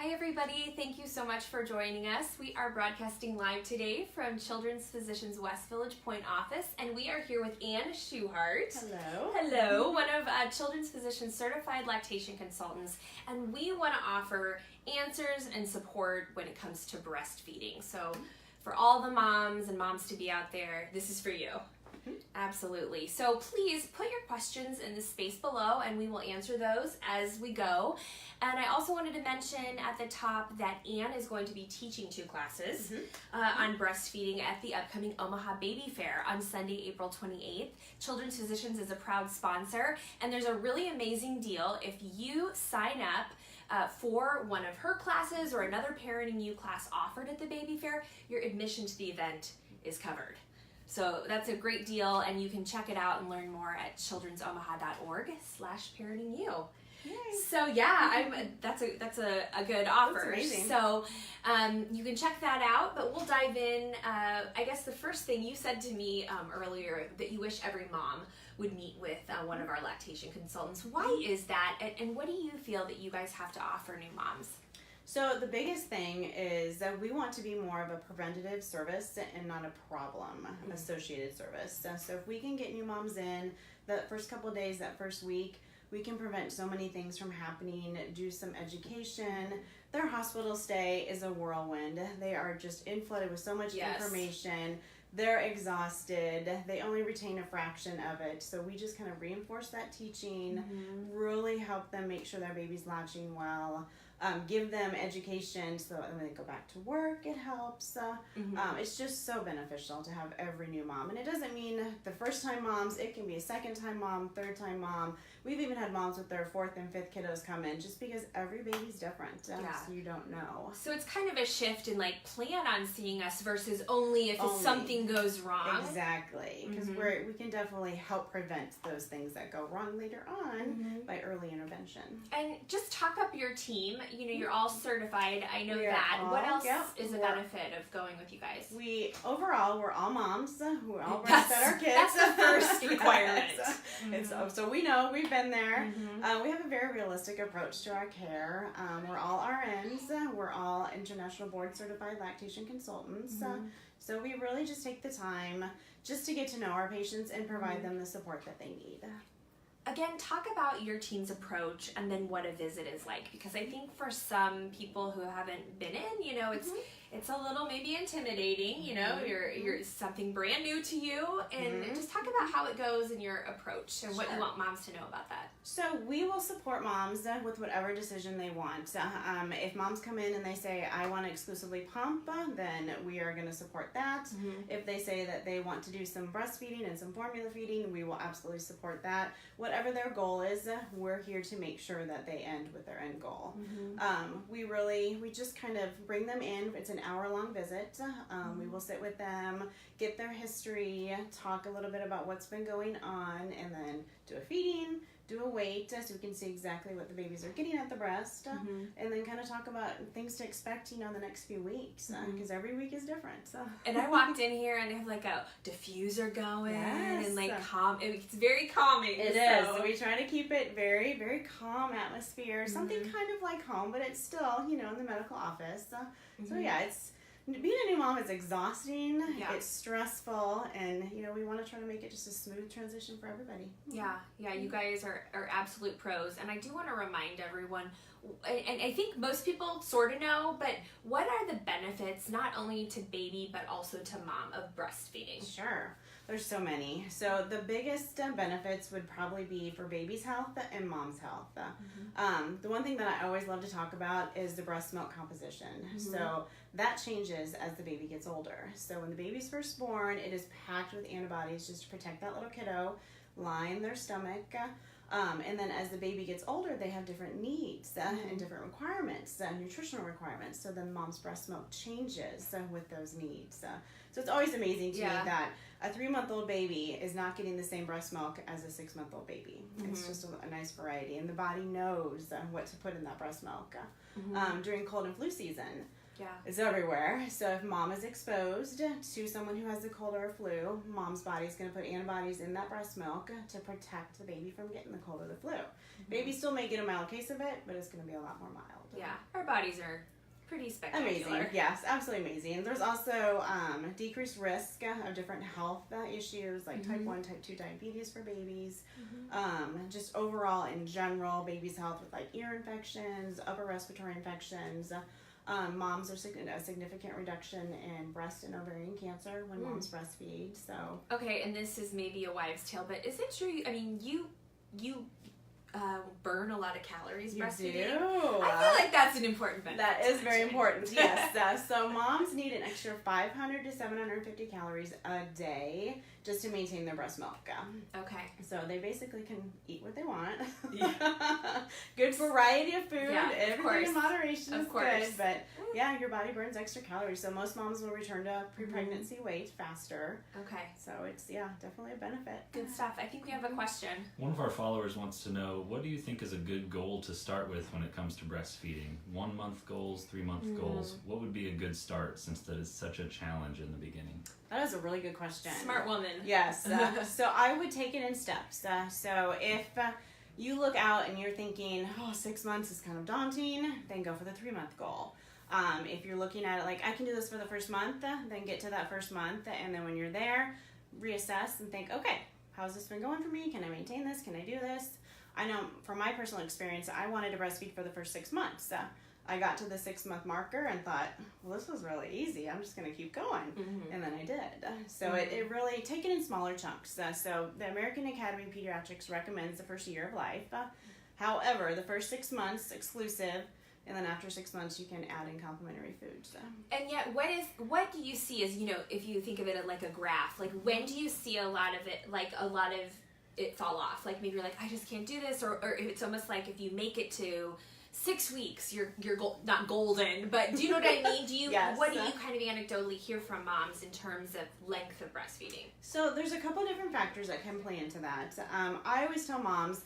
Hi everybody, thank you so much for joining us. We are broadcasting live today from Children's Physicians West Village Point office, and we are here with Ann Schuchardt. Hello. Hello, one of Children's Physicians certified lactation consultants, and we want to offer answers and support when it comes to breastfeeding. So for all the moms and moms to be out there, this is for you. Absolutely. So please put your questions in the space below and we will answer those as we go. And I also wanted to mention at the top that Ann is going to be teaching 2 classes on breastfeeding at the upcoming Omaha Baby Fair on Sunday, April 28th. Children's Physicians is a proud sponsor, and there's a really amazing deal if you sign up for one of her classes or another Parenting You class offered at the Baby Fair. Your admission to the event is covered. So that's a great deal, and you can check it out and learn more at childrensomaha.org/parentingyou. So yeah, that's a good offer. That's amazing. So you can check that out, but we'll dive in. I guess the first thing you said to me earlier that you wish every mom would meet with one of our lactation consultants. Why is that, and what do you feel that you guys have to offer new moms? So the biggest thing is that we want to be more of a preventative service and not a problem associated service. So if we can get new moms in the first couple of days, that first week, we can prevent so many things from happening, do some education. Their hospital stay is a whirlwind. They are just flooded with so much information. They're exhausted. They only retain a fraction of it. So we just kind of reinforce that teaching, really help them make sure their baby's latching well. Give them education so that when they go back to work, it helps. It's just so beneficial to have every new mom. And it doesn't mean the first time moms, it can be a second time mom, third time mom. We've even had moms with their 4th and 5th kiddos come in just because every baby's different. So you don't know. So it's kind of a shift in like plan on seeing us versus only if something goes wrong. Exactly. Because we can definitely help prevent those things that go wrong later on by early intervention. And just talk up your team. You know, you're all certified. I know that. What else is a benefit of going with you guys? We're all moms who all breastfed our kids. That's the first requirement. So we know, we've been there. We have a very realistic approach to our care. We're all RNs. We're all international board certified lactation consultants. So we really just take the time just to get to know our patients and provide them the support that they need. Again, talk about your team's approach and then what a visit is like, because I think for some people who haven't been in, you know, it's a little maybe intimidating, you know, you're something brand new to you, and just talk about how it goes in your approach and what you want moms to know about that. So we will support moms with whatever decision they want. If moms come in and they say, I want to exclusively pump, then we are going to support that. If they say that they want to do some breastfeeding and some formula feeding, we will absolutely support that. Whatever their goal is, we're here to make sure that they end with their end goal. We just kind of bring them in. It's an hour-long visit. We will sit with them, get their history, talk a little bit about what's been going on, and then do a feeding, do a weight so we can see exactly what the babies are getting at the breast, and then kind of talk about things to expect, you know, the next few weeks, because every week is different. So. And I walked in here and they have like a diffuser going and like it's very calming. It is. So we try to keep it very, very calm atmosphere, something kind of like home, but it's still, you know, in the medical office. So yeah, being a new mom is exhausting, it's stressful, and, you know, we want to try to make it just a smooth transition for everybody. Yeah, you guys are absolute pros, and I do want to remind everyone, and I think most people sort of know, but what are the benefits, not only to baby, but also to mom, of breastfeeding? Sure. There's so many. So the biggest benefits would probably be for baby's health and mom's health. The one thing that I always love to talk about is the breast milk composition. So that changes as the baby gets older. So when the baby's first born, it is packed with antibodies just to protect that little kiddo, line their stomach. And then as the baby gets older, they have different needs and different requirements, nutritional requirements. So then mom's breast milk changes with those needs. So it's always amazing to me that a 3-month-old baby is not getting the same breast milk as a 6-month-old baby. It's just a nice variety, and the body knows what to put in that breast milk. During cold and flu season, Yeah. It's everywhere. So if mom is exposed to someone who has the cold or flu, mom's body is going to put antibodies in that breast milk to protect the baby from getting the cold or the flu. Baby still may get a mild case of it, but it's going to be a lot more mild. Yeah, our bodies are pretty spectacular. Amazing. Yes, absolutely amazing. There's also decreased risk of different health issues like type 1, type 2 diabetes for babies. Just overall in general, babies' health with like ear infections, upper respiratory infections. Moms are a significant reduction in breast and ovarian cancer when moms breastfeed. So okay, and this is maybe a wives' tale, but is it true? I mean, you burn a lot of calories breastfeeding. You do. I feel like that's an important benefit. That is very important. Yes. So moms need an extra 500 to 750 calories a day just to maintain their breast milk. Okay. So they basically can eat what they want. Good variety of food. Yeah, Everything in moderation is good. But yeah, your body burns extra calories. So most moms will return to pre-pregnancy weight faster. Okay. So it's, definitely a benefit. Good stuff. I think we have a question. One of our followers wants to know, what do you think is a good goal to start with when it comes to breastfeeding? 1 month goals, 3 month goals? What would be a good start since that is such a challenge in the beginning? That is a really good question. Smart woman. Yes. So I would take it in steps. So if you look out and you're thinking, 6 months is kind of daunting, then go for the 3 month goal. If you're looking at it like, I can do this for the first month, then get to that first month. And then when you're there, reassess and think, okay, how's this been going for me? Can I maintain this? Can I do this? I know from my personal experience, I wanted to breastfeed for the first 6 months. I got to the 6 month marker and thought, well, this was really easy. I'm just going to keep going. And then I did. So it really, take it in smaller chunks. So the American Academy of Pediatrics recommends the first year of life. However, the first 6 months exclusive, and then after 6 months you can add in complementary foods. And yet, what do you see as, if you think of it like a graph, like when do you see a lot of it fall off? Like maybe you're like, I just can't do this, or it's almost like if you make it to 6 weeks, you're not golden, but do you know what I mean? Yes. What do you kind of anecdotally hear from moms in terms of length of breastfeeding? So there's a couple different factors that can play into that. I always tell moms,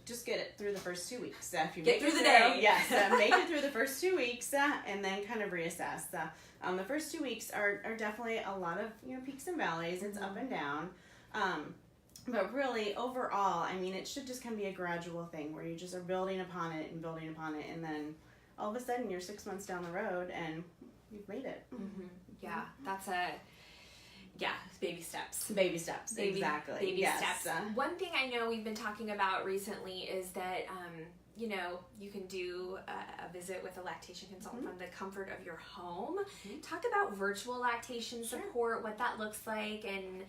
just get it through the first 2 weeks. If you get through the day. Yes, make it through the first 2 weeks and then kind of reassess. The first 2 weeks are definitely a lot of peaks and valleys. It's up and down. But really, overall, I mean, it should just kind of be a gradual thing where you just are building upon it, and then all of a sudden you're 6 months down the road and you've made it. Yeah, that's baby steps. Baby steps, exactly. Baby steps. One thing I know we've been talking about recently is that, you can do a visit with a lactation consultant from the comfort of your home. Talk about virtual lactation support, what that looks like, and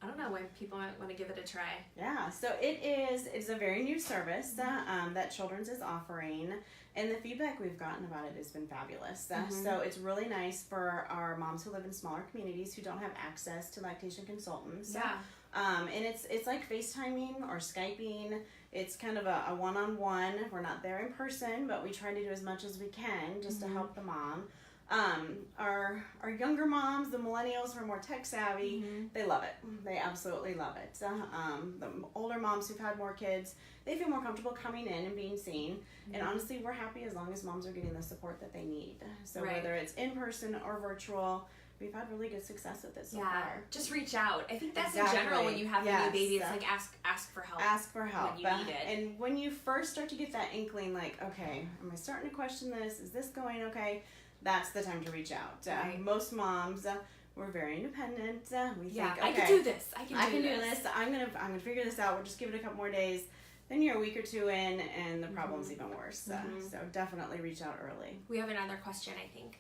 I don't know when people might want to give it a try. Yeah, so it's a very new service that Children's is offering, and the feedback we've gotten about it has been fabulous. So it's really nice for our moms who live in smaller communities who don't have access to lactation consultants. Yeah. And it's like FaceTiming or Skyping. It's kind of a one-on-one. We're not there in person, but we try to do as much as we can just to help the mom. Our younger moms, the millennials who are more tech savvy, they love it. They absolutely love it. The older moms who've had more kids, they feel more comfortable coming in and being seen. And honestly, we're happy as long as moms are getting the support that they need. So whether it's in person or virtual, we've had really good success with it so far. Just reach out. I think that's in general when you have a new baby, it's like ask for help. Ask for help. When you need it. And when you first start to get that inkling, like, okay, am I starting to question this? Is this going okay? That's the time to reach out. Most moms, we're very independent. We think, okay, I can do this. I can do this. I'm gonna figure this out. We'll just give it a couple more days. Then you're a week or two in, and the problem's even worse. So definitely reach out early. We have another question, I think.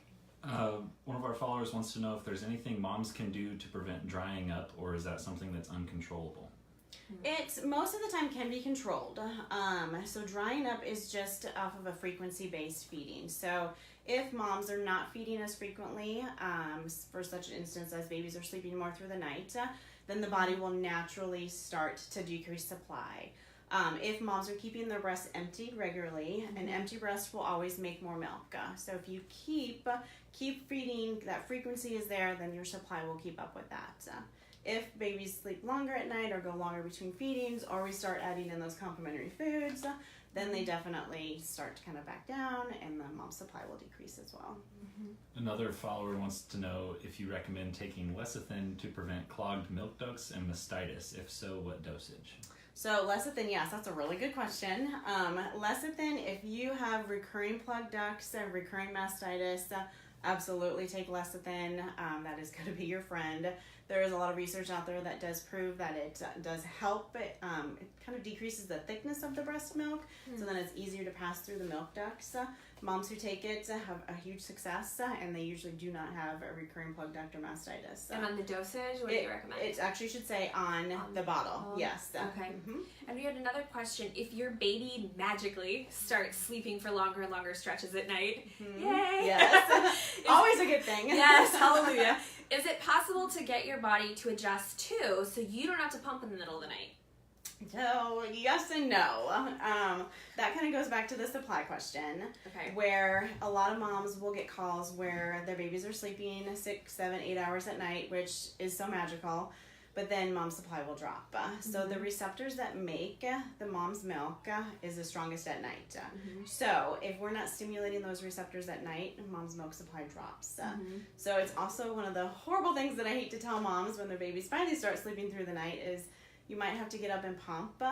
One of our followers wants to know if there's anything moms can do to prevent drying up, or is that something that's uncontrollable? It most of the time can be controlled. So drying up is just off of a frequency-based feeding. So if moms are not feeding as frequently, for such an instance as babies are sleeping more through the night, then the body will naturally start to decrease supply. If moms are keeping their breasts emptied regularly, an empty breast will always make more milk. So if you keep feeding, that frequency is there, then your supply will keep up with that. If babies sleep longer at night or go longer between feedings, or we start adding in those complementary foods, then they definitely start to kind of back down, and the mom's supply will decrease as well. Another follower wants to know if you recommend taking lecithin to prevent clogged milk ducts and mastitis. If so, what dosage? So lecithin, yes, that's a really good question. Lecithin, if you have recurring plugged ducts and recurring mastitis, absolutely take lecithin. That is going to be your friend. There is a lot of research out there that does prove that it does help. It kind of decreases the thickness of the breast milk, so then it's easier to pass through the milk ducts. Moms who take it have a huge success, and they usually do not have a recurring plugged duct or mastitis. And on the dosage, what do you recommend? It actually should say on the bottle, yes. Okay. And we had another question. If your baby magically starts sleeping for longer and longer stretches at night, yay! Yes, always a good thing. Yes, hallelujah. Is it possible to get your body to adjust too, so you don't have to pump in the middle of the night? So yes and no. That kind of goes back to the supply question, Okay. where a lot of moms will get calls where their babies are sleeping 6, 7, 8 hours at night, which is so magical, but then mom's supply will drop. So the receptors that make the mom's milk is the strongest at night. So if we're not stimulating those receptors at night, mom's milk supply drops. So it's also one of the horrible things that I hate to tell moms when their babies finally start sleeping through the night is you might have to get up and pump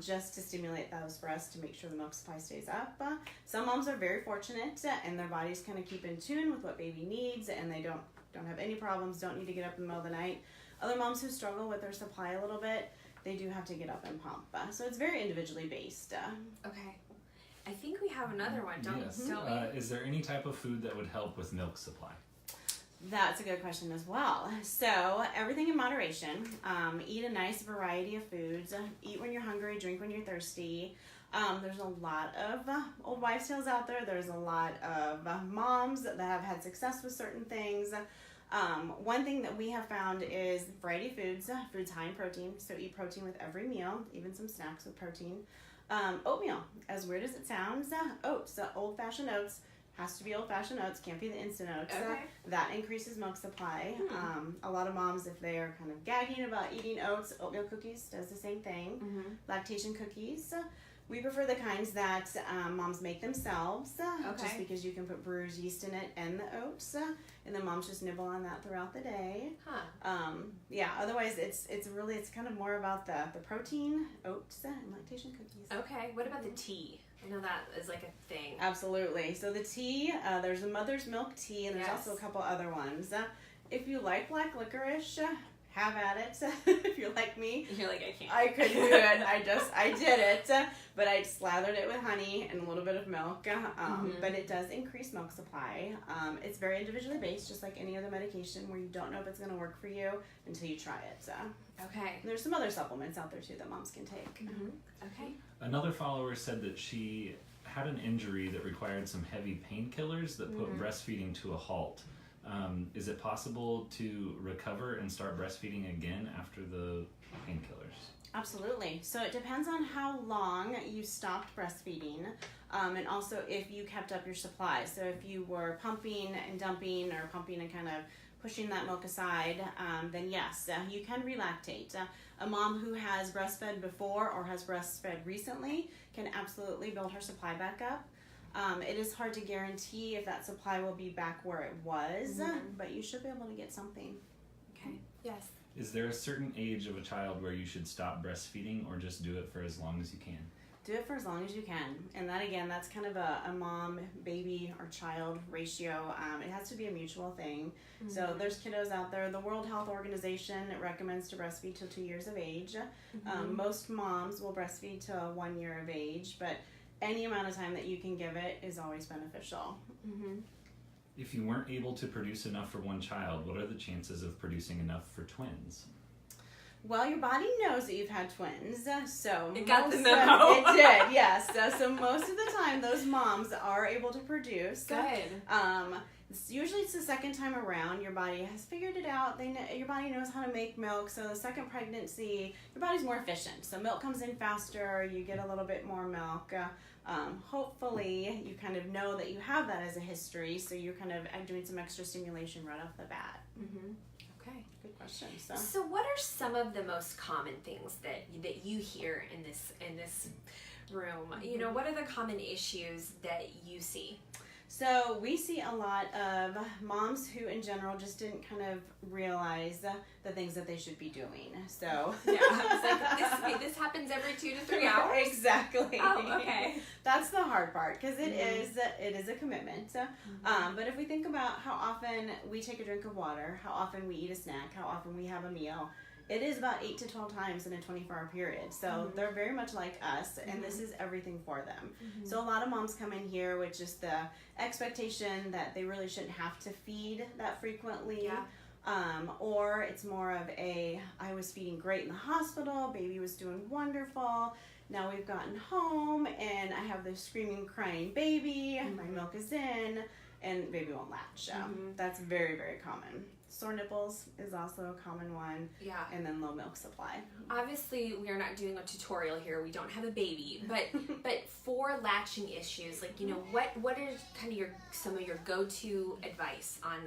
just to stimulate those for us to make sure the milk supply stays up. Some moms are very fortunate and their bodies kind of keep in tune with what baby needs, and they don't have any problems, don't need to get up in the middle of the night. Other moms who struggle with their supply a little bit, they do have to get up and pump. So it's very individually based. Okay. I think we have another one, don't we? Is there any type of food that would help with milk supply? That's a good question as well. So everything in moderation. Eat a nice variety of foods. Eat when you're hungry, drink when you're thirsty. There's a lot of old wives' tales out there. There's a lot of moms that have had success with certain things. One thing that we have found is variety of foods. Foods high in protein, so eat protein with every meal, even some snacks with protein. Oatmeal, as weird as it sounds, oats, old-fashioned oats. Has to be old-fashioned oats, can't be the instant oats. Okay. That increases milk supply. A lot of moms, if they are kind of gagging about eating oats, oatmeal cookies does the same thing. Lactation cookies. We prefer the kinds that moms make themselves, just because you can put brewer's yeast in it and the oats, and then moms just nibble on that throughout the day. Otherwise it's kind of more about the protein, oats, and lactation cookies. Okay, what about the tea? I know that is like a thing. Absolutely. So the tea, there's a mother's milk tea, and there's also a couple other ones. If you like black licorice, have at it. If you're like me, You're like, I can't. I couldn't do it. I did it, but I slathered it with honey and a little bit of milk. But it does increase milk supply. It's very individually based, just like any other medication, where you don't know if it's going to work for you until you try it. Okay. And there's some other supplements out there too that moms can take. Okay. Another follower said that she had an injury that required some heavy painkillers that put breastfeeding to a halt. Is it possible to recover and start breastfeeding again after the painkillers? Absolutely. So it depends on how long you stopped breastfeeding, and also if you kept up your supply. So if you were pumping and dumping, or pumping and kind of pushing that milk aside, then yes, you can relactate. A mom who has breastfed before or has breastfed recently can absolutely build her supply back up. It is hard to guarantee if that supply will be back where it was, but you should be able to get something. Okay. Yes. Is there a certain age of a child where you should stop breastfeeding, or just do it for as long as you can? Do it for as long as you can. And that, again, that's kind of a mom, baby, or child ratio. It has to be a mutual thing. So there's kiddos out there. The World Health Organization recommends to breastfeed till 2 years of age. Most moms will breastfeed till 1 year of age, but any amount of time that you can give it is always beneficial. If you weren't able to produce enough for one child, what are the chances of producing enough for twins? Well, your body knows that you've had twins, so it got the memo. It did, yes. So most of the time, those moms are able to produce. Good. Usually it's the second time around. Your body has figured it out. Your body knows how to make milk. So the second pregnancy, your body's more efficient. So milk comes in faster. You get a little bit more milk. Hopefully, you kind of know that you have that as a history. So you're kind of doing some extra stimulation right off the bat. Okay. Good question. So what are some of the most common things that you hear in this room, you know, what are the common issues that you see? So we see a lot of moms who in general just didn't kind of realize the things that they should be doing. So Yeah, it's like, this happens every 2 to 3 hours? Exactly. Oh, okay. That's the hard part, because it is a commitment. But if we think about how often we take a drink of water, how often we eat a snack, how often we have a meal, it is about 8 to 12 times in a 24-hour period. So they're very much like us, and this is everything for them. So a lot of moms come in here with just the expectation that they really shouldn't have to feed that frequently. Yeah. Or it's more of I was feeding great in the hospital, baby was doing wonderful, now we've gotten home and I have this screaming, crying baby, my milk is in, and baby won't latch. That's very, very common. Sore nipples is also a common one. Yeah. And then low milk supply. Obviously, we are not doing a tutorial here. We don't have a baby, but for latching issues, like, you know, what is kind of some of your go-to advice on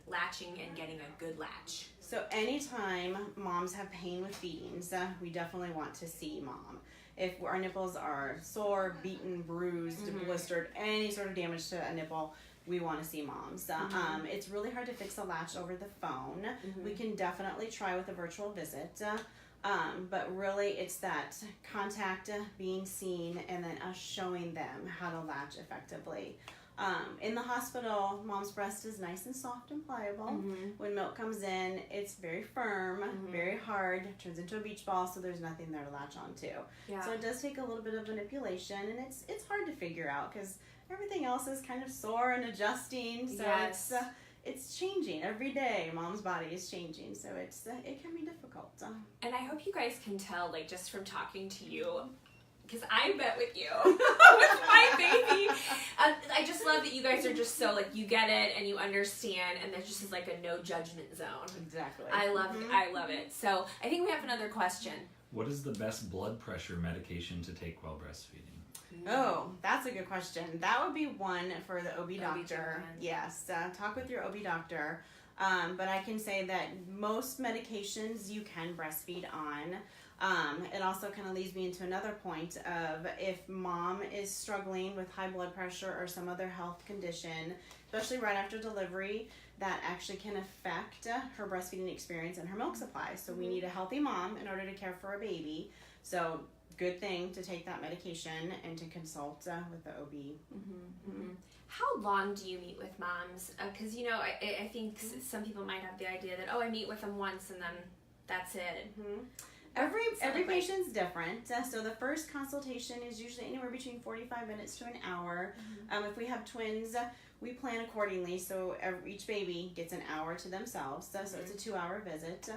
latching and getting a good latch? So anytime moms have pain with feedings, we definitely want to see mom. If our nipples are sore, beaten, bruised, blistered, any sort of damage to a nipple, we want to see moms. It's really hard to fix a latch over the phone. We can definitely try with a virtual visit, but really it's that contact, being seen, and then us showing them how to latch effectively. In the hospital, mom's breast is nice and soft and pliable. When milk comes in, it's very firm, very hard, turns into a beach ball, so there's nothing there to latch onto. Yeah. So it does take a little bit of manipulation, and it's hard to figure out because everything else is kind of sore and adjusting. So it's changing every day. Mom's body is changing, so it can be difficult. And I hope you guys can tell, like, just from talking to you, because I bet with you, with my baby. I just love that you guys are just so, like, you get it and you understand, and there's just like a no judgment zone. Exactly. I love it. I love it. So I think we have another question. What is the best blood pressure medication to take while breastfeeding? Oh, that's a good question. That would be one for the OB doctor. OB-GYN. Yes, talk with your OB doctor. But I can say that most medications you can breastfeed on. It also kind of leads me into another point of if mom is struggling with high blood pressure or some other health condition, especially right after delivery, that actually can affect her breastfeeding experience and her milk supply. So we need a healthy mom in order to care for a baby. So good thing to take that medication and to consult with the OB. How long do you meet with moms? Because, you know, I think some people might have the idea that, I meet with them once and then that's it. Every patient's different. So the first consultation is usually anywhere between 45 minutes to an hour. If we have twins, we plan accordingly. So each baby gets an hour to themselves. So it's a 2-hour visit.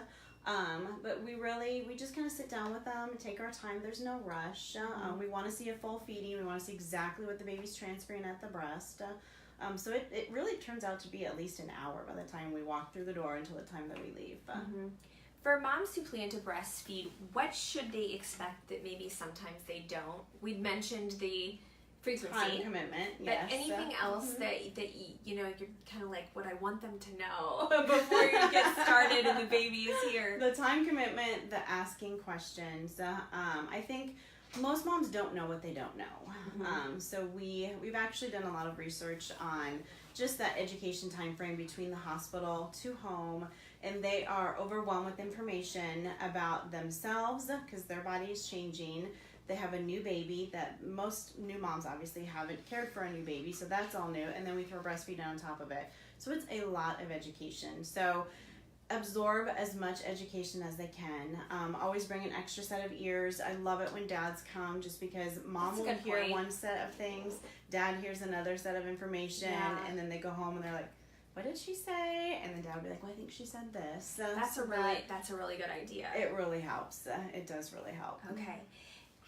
But we just kind of sit down with them and take our time. There's no rush. We want to see a full feeding. We want to see exactly what the baby's transferring at the breast. So it really turns out to be at least an hour by the time we walk through the door until the time that we leave. For moms who plan to breastfeed, what should they expect that maybe sometimes they don't? We'd mentioned the frequency. Time commitment, yes. But anything else that you know, you're kind of like, what I want them to know before you get started and the baby is here? The time commitment, the asking questions. I think most moms don't know what they don't know. So we've actually done a lot of research on just that education time frame between the hospital to home, and they are overwhelmed with information about themselves because their body is changing. They have a new baby that most new moms obviously haven't cared for a new baby, so that's all new, and then we throw breastfeeding on top of it. So it's a lot of education. So absorb as much education as they can. Always bring an extra set of ears. I love it when dads come just because mom will hear one set of things, dad hears another set of information, and then they go home and they're like, what did she say? And then dad will be like, well, I think she said this. That's a really good idea. It really helps. It does really help. Okay.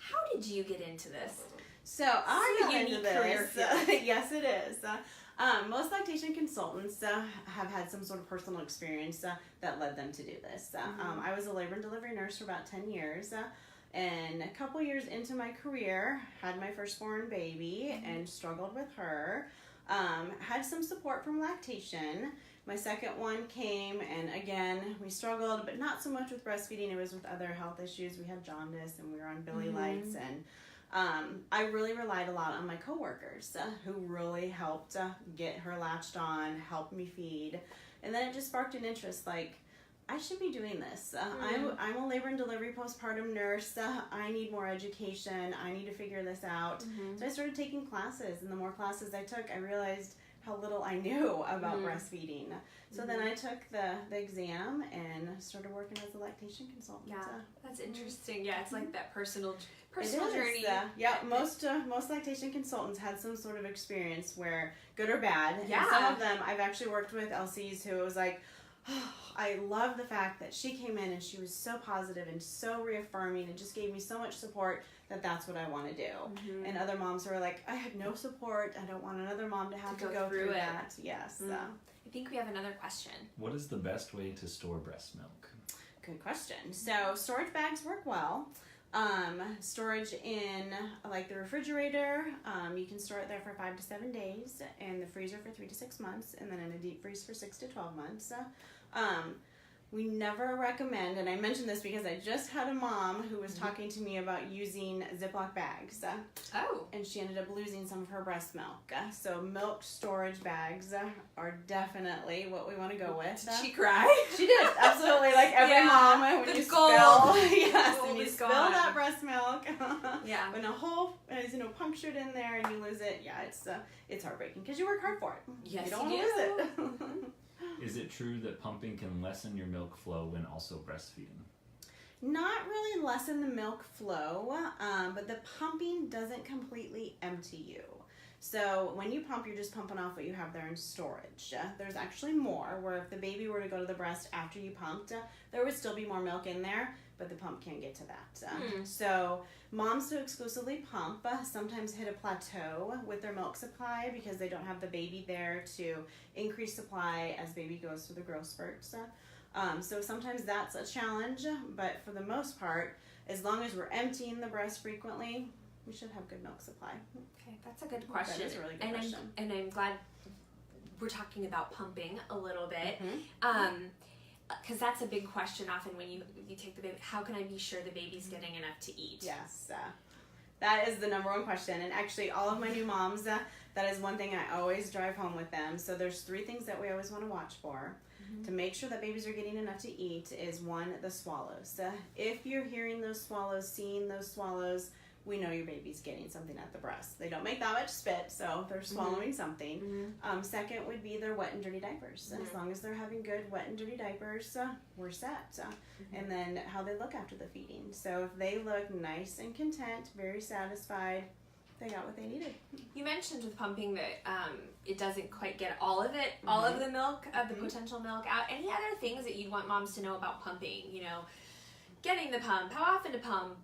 How did you get into this? So I got into this. Career Yes, it is. Most lactation consultants have had some sort of personal experience that led them to do this. I was a labor and delivery nurse for about 10 years. And a couple years into my career, had my firstborn baby and struggled with her. Had some support from lactation. My second one came, and again, we struggled, but not so much with breastfeeding. It was with other health issues. We had jaundice, and we were on Billy Lights, and I really relied a lot on my coworkers who really helped get her latched on, help me feed. And then it just sparked an interest, like, I should be doing this. I'm a labor and delivery postpartum nurse. I need more education. I need to figure this out. So I started taking classes, and the more classes I took, I realized how little I knew about breastfeeding. So then I took the exam and started working as a lactation consultant. Yeah, that's interesting. Yeah, it's like that personal It is, journey. Most lactation consultants had some sort of experience where, good or bad. Yeah. And some of them, I've actually worked with LCs who was like, oh, I love the fact that she came in and she was so positive and so reaffirming and just gave me so much support that's what I want to do. And other moms who are like, I have no support. I don't want another mom to have to go through that. Yes. I think we have another question. What is the best way to store breast milk? Good question. So storage bags work well. Storage in like the refrigerator, you can store it there for 5 to 7 days, in the freezer for 3 to 6 months, and then in a deep freeze for 6 to 12 months. We never recommend, and I mentioned this because I just had a mom who was talking to me about using Ziploc bags. And she ended up losing some of her breast milk. So milk storage bags are definitely what we want to go with. Did she cry? She did, absolutely. Like every mom, when you spill, when you spill that breast milk, when a hole is punctured in there and you lose it, it's heartbreaking because you work hard for it. Yes, you don't want to lose it. Is it true that pumping can lessen your milk flow when also breastfeeding? Not really lessen the milk flow, but the pumping doesn't completely empty you. So when you pump, you're just pumping off what you have there in storage. There's actually more, where if the baby were to go to the breast after you pumped, there would still be more milk in there, but the pump can't get to that. So moms who exclusively pump sometimes hit a plateau with their milk supply because they don't have the baby there to increase supply as baby goes through the growth spurts. So sometimes that's a challenge, but for the most part, as long as we're emptying the breast frequently, we should have good milk supply. Okay, that's a good question. That is a really good question. I'm glad we're talking about pumping a little bit. Because that's a big question often when you take the baby. How can I be sure the baby's getting enough to eat? Yes, that is the number one question. And actually, all of my new moms, that is one thing I always drive home with them. So there's 3 things that we always want to watch for to make sure that babies are getting enough to eat is 1, the swallows. If you're hearing those swallows, seeing those swallows, we know your baby's getting something at the breast. They don't make that much spit, so they're swallowing something. Second would be their wet and dirty diapers. As long as they're having good wet and dirty diapers, we're set. And then how they look after the feeding. So if they look nice and content, very satisfied, they got what they needed. You mentioned with pumping that it doesn't quite get all of it, all of the milk, of the potential milk out. Any other things that you'd want moms to know about pumping? Getting the pump, how often to pump?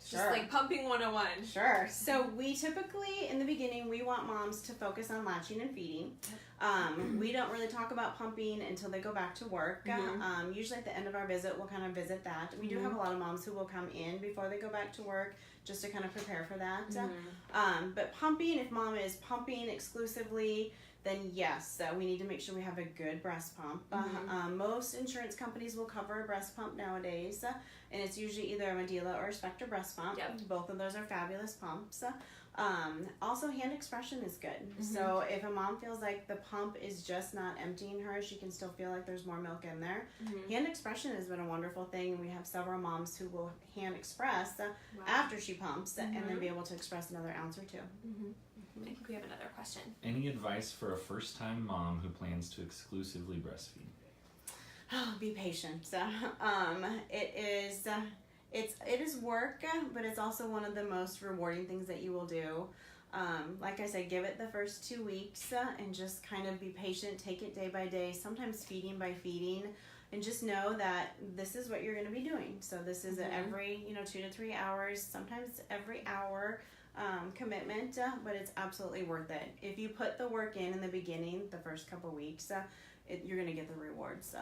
Just like pumping 101. Sure. So we typically, in the beginning, we want moms to focus on latching and feeding. We don't really talk about pumping until they go back to work. Usually at the end of our visit, we'll kind of visit that. We do have a lot of moms who will come in before they go back to work just to kind of prepare for that. But pumping, if mom is pumping exclusively, then yes, we need to make sure we have a good breast pump. Most insurance companies will cover a breast pump nowadays, and it's usually either a Medela or a Spectra breast pump. Both of those are fabulous pumps. Also, hand expression is good. So if a mom feels like the pump is just not emptying her, she can still feel like there's more milk in there. Hand expression has been a wonderful thing, and we have several moms who will hand express after she pumps and then be able to express another ounce or 2. I think we have another question. Any advice for a first-time mom who plans to exclusively breastfeed? Be patient. It is work, but it's also one of the most rewarding things that you will do. Like I said, give it the first 2 weeks and just kind of be patient. Take it day by day, sometimes feeding by feeding, and just know that this is what you're going to be doing. So this is every 2 to 3 hours, sometimes every hour. Commitment, but it's absolutely worth it. If you put the work in the beginning, the first couple weeks, you're going to get the rewards.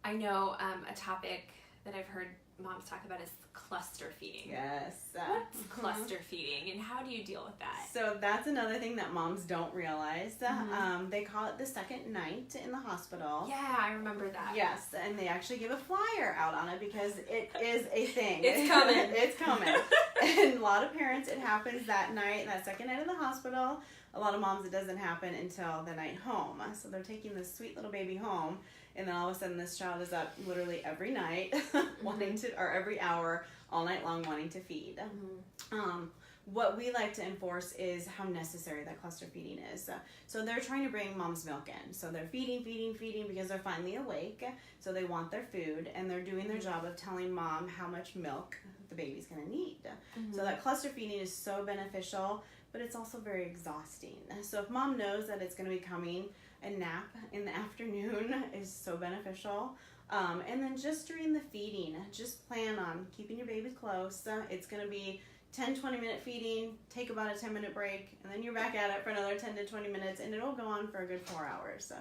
I know a topic that I've heard moms talk about is cluster feeding. Yes. What's cluster feeding, and how do you deal with that? So that's another thing that moms don't realize. They call it the second night in the hospital. Yeah, I remember that. Yes, and they actually give a flyer out on it because it is a thing. It's coming. It's coming. And a lot of parents, it happens that night, that second night in the hospital. A lot of moms, it doesn't happen until the night home. So they're taking this sweet little baby home, and then all of a sudden this child is up literally every night, wanting to, or every hour, all night long, wanting to feed. What we like to enforce is how necessary that cluster feeding is. So they're trying to bring mom's milk in. So they're feeding because they're finally awake. So they want their food, and they're doing their job of telling mom how much milk the baby's going to need. So that cluster feeding is so beneficial, but it's also very exhausting. So if mom knows that it's going to be coming, a nap in the afternoon is so beneficial. And then just during the feeding, just plan on keeping your babies close. It's going to be 10-20 minute feeding, take about a 10-minute break, and then you're back at it for another 10 to 20 minutes, and it'll go on for a good 4 hours. So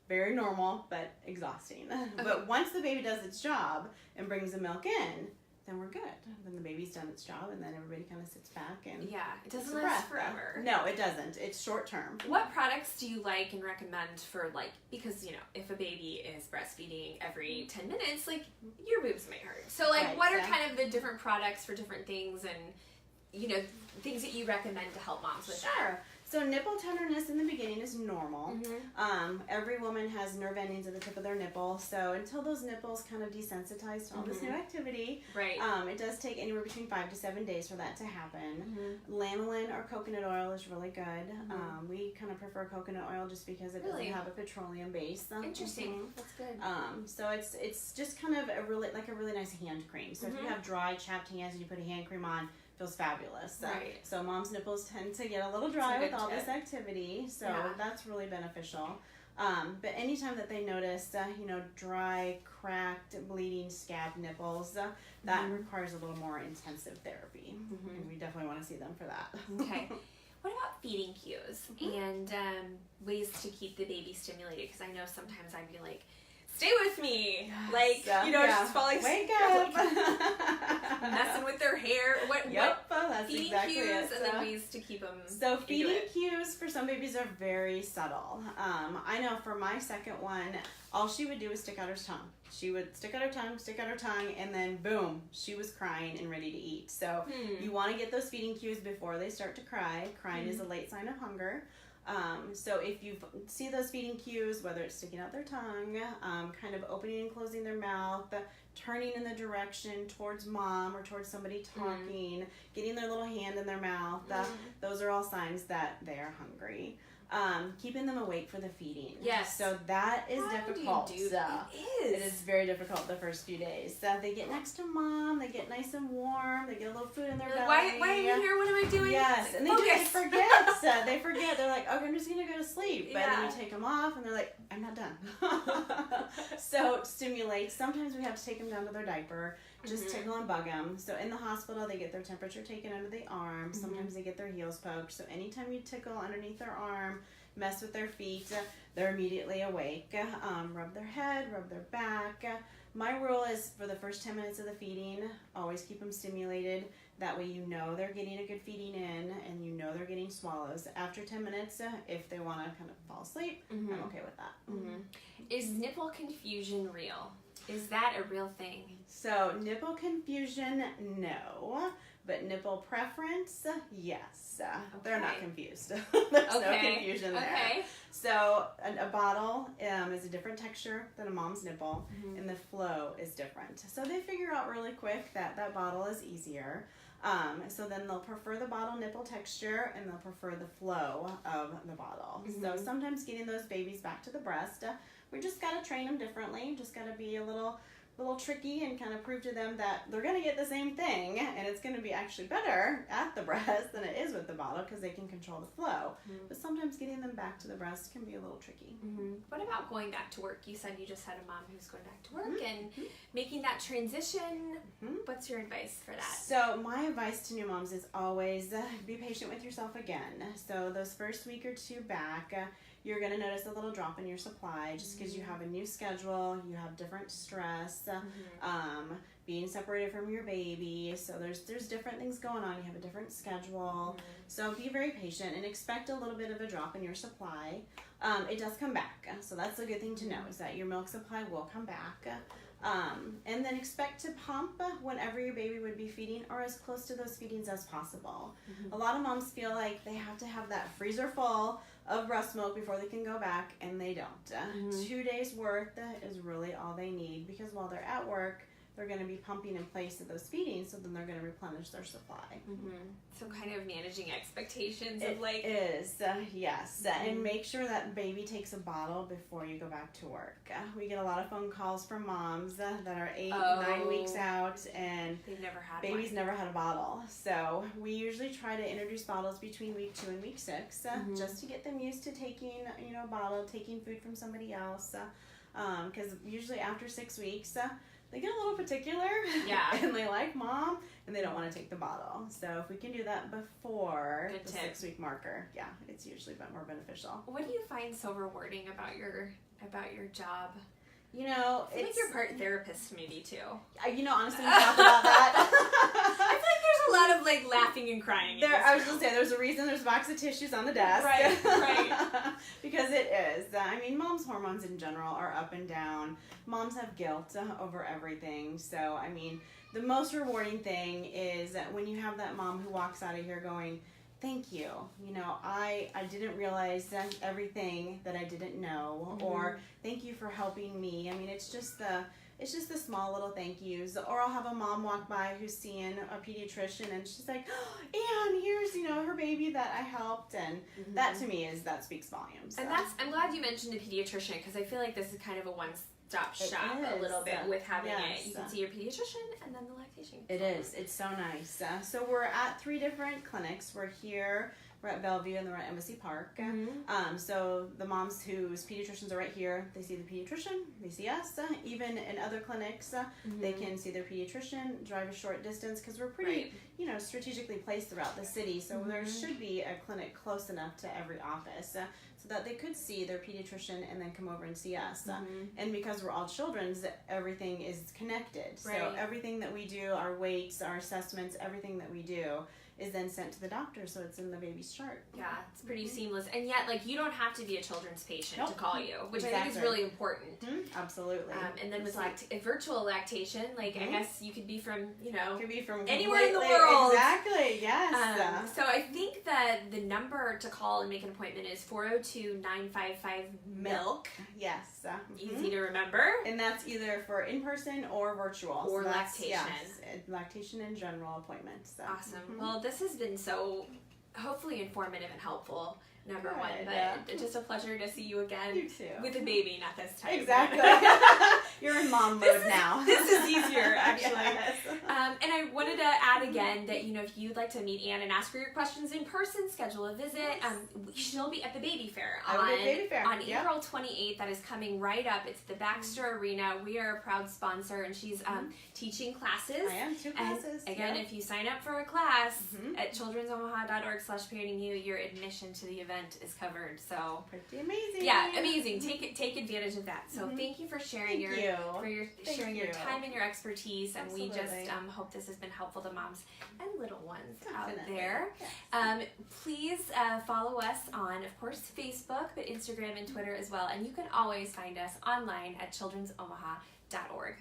very normal, but exhausting. Okay. But once the baby does its job and brings the milk in, then we're good. Then the baby's done its job, and then everybody kind of sits back and yeah, it doesn't last forever. No, it doesn't. It's short term. What products do you like and recommend for, like, because, you know, if a baby is breastfeeding every 10 minutes, like, your boobs may hurt. So, like, what are kind of the different products for different things, and, you know, things that you recommend to help moms with that? Sure. So nipple tenderness in the beginning is normal. Every woman has nerve endings at the tip of their nipple, so until those nipples kind of desensitize to all this new activity, it does take anywhere between 5 to 7 days for that to happen. Lanolin or coconut oil is really good. We kind of prefer coconut oil just because it doesn't have a petroleum base. Interesting. That's good. So it's just kind of a really nice hand cream. So if you have dry, chapped hands and you put a hand cream on, feels fabulous. Right. So mom's nipples tend to get a little dry with all this activity, so that's really beneficial. But anytime that they notice, dry, cracked, bleeding, scabbed nipples, that requires a little more intensive therapy. And we definitely want to see them for that. Okay. What about feeding cues and ways to keep the baby stimulated? Because I know sometimes I'd be like, stay with me, just falling wake up, messing with their hair. What that's feeding exactly cues it. and then ways to keep them. So feeding cues for some babies are very subtle. I know for my second one, all she would do was stick out her tongue. She would stick out her tongue, and then boom, she was crying and ready to eat. So you want to get those feeding cues before they start to cry. Crying is a late sign of hunger. So if you see those feeding cues, whether it's sticking out their tongue, kind of opening and closing their mouth, turning in the direction towards mom or towards somebody talking, getting their little hand in their mouth, those are all signs that they are hungry. Keeping them awake for the feeding. Yes. So that is difficult. Do you do that? It is very difficult the first few days. They get next to mom, they get nice and warm, they get a little food in their belly. Why are you here? What am I doing? Yes, and they forget. They forget. They're like, okay, I'm just going to go to sleep. But then you take them off, and they're like, I'm not done. So stimulate. Sometimes we have to take them down to their diaper. Just tickle and bug them. So in the hospital, they get their temperature taken under the arm. Sometimes they get their heels poked. So anytime you tickle underneath their arm, mess with their feet, they're immediately awake. Rub their head, rub their back. My rule is for the first 10 minutes of the feeding, always keep them stimulated. That way you know they're getting a good feeding in, and you know they're getting swallows. After 10 minutes, if they want to kind of fall asleep, I'm okay with that. Is nipple confusion real? Is that a real thing? So nipple confusion, no. But nipple preference, yes. They're not confused. There's no confusion there. Okay. So a bottle is a different texture than a mom's nipple, and the flow is different. So they figure out really quick that that bottle is easier. So then they'll prefer the bottle nipple texture, and they'll prefer the flow of the bottle. So sometimes getting those babies back to the breast, we just got to train them differently. Just got to be a little tricky and kind of prove to them that they're going to get the same thing, and it's going to be actually better at the breast than it is with the bottle because they can control the flow. But sometimes getting them back to the breast can be a little tricky. What about going back to work? You said you just had a mom who's going back to work and making that transition. What's your advice for that? So my advice to new moms is always be patient with yourself again. So those first week or two back, you're going to notice a little drop in your supply just because you have a new schedule, you have different stress. being separated from your baby. So there's different things going on. You have a different schedule. So be very patient and expect a little bit of a drop in your supply. It does come back. So that's a good thing to know, is that your milk supply will come back. And then expect to pump whenever your baby would be feeding, or as close to those feedings as possible. A lot of moms feel like they have to have that freezer full of breast milk before they can go back, and they don't. 2 days worth is really all they need, because while they're at work, they're going to be pumping in place of those feedings, so then they're going to replenish their supply. So kind of managing expectations It of like... is, yes. And make sure that baby takes a bottle before you go back to work. We get a lot of phone calls from moms that are 8, 9 weeks out, and they've never had baby's never had a bottle. So we usually try to introduce bottles between week 2 and week 6, just to get them used to taking, a bottle, taking food from somebody else. Because usually after 6 weeks, they get a little particular, and they like mom, and they don't want to take the bottle. So if we can do that before the 6-week marker, it's usually more beneficial. What do you find so rewarding about your job? It's like you're part therapist maybe too. Honestly, we talk about that. I feel like there's a lot of like laughing and crying. I was gonna say there's a reason there's a box of tissues on the desk. Right. Because it is. Mom's hormones in general are up and down. Moms have guilt over everything. So the most rewarding thing is that when you have that mom who walks out of here going, thank you. I didn't realize that everything that I didn't know, or thank you for helping me. It's just the small little thank yous. Or I'll have a mom walk by who's seeing a pediatrician, and she's like, oh, Ann, here's her baby that I helped, and that to me that speaks volumes. So. And I'm glad you mentioned a pediatrician, because I feel like this is kind of a one-stop shop a little bit with having it. You can see your pediatrician and then the lactation. It is. It's so nice. So we're at 3 different clinics. We're at Bellevue, and then we're at Embassy Park. So the moms whose pediatricians are right here, they see the pediatrician, they see us. Even in other clinics, they can see their pediatrician, drive a short distance, because we're pretty, strategically placed throughout the city. So there should be a clinic close enough to every office, so that they could see their pediatrician and then come over and see us. And because we're all children's, everything is connected. So everything that we do, our weights, our assessments, everything that we do is then sent to the doctor, so it's in the baby's chart. Yeah, it's pretty seamless. And yet, you don't have to be a children's patient to call you, which I think is really important. Absolutely. And then with virtual lactation, I guess you could be from, could be from anywhere in the world. Exactly, yes. So I think that the number to call and make an appointment is 402-955-MILK. Yes. Easy to remember. And that's either for in-person or virtual. Or lactation. Yes, lactation in general appointments. So. Awesome. Well, this has been so hopefully informative and helpful, number one. But just a pleasure to see you again. You too. With a baby, not this time. Exactly. You're in mom mode now. This is easier, actually. Yes. And I wanted to add again that, if you'd like to meet Ann and ask her your questions in person, schedule a visit. She'll be at the Baby Fair on April 28th. That is coming right up. It's the Baxter Arena. We are a proud sponsor, and she's teaching classes. I am, 2 classes. And again, if you sign up for a class at children'somaha.org/parentingyou, your admission to the event is covered. So pretty amazing. Yeah, amazing. Take advantage of that. So thank you for sharing your time and your expertise, and we just hope this has been helpful to moms and little ones out there. Yes. Please follow us on, of course, Facebook, but Instagram and Twitter as well, and you can always find us online at children'somaha.org.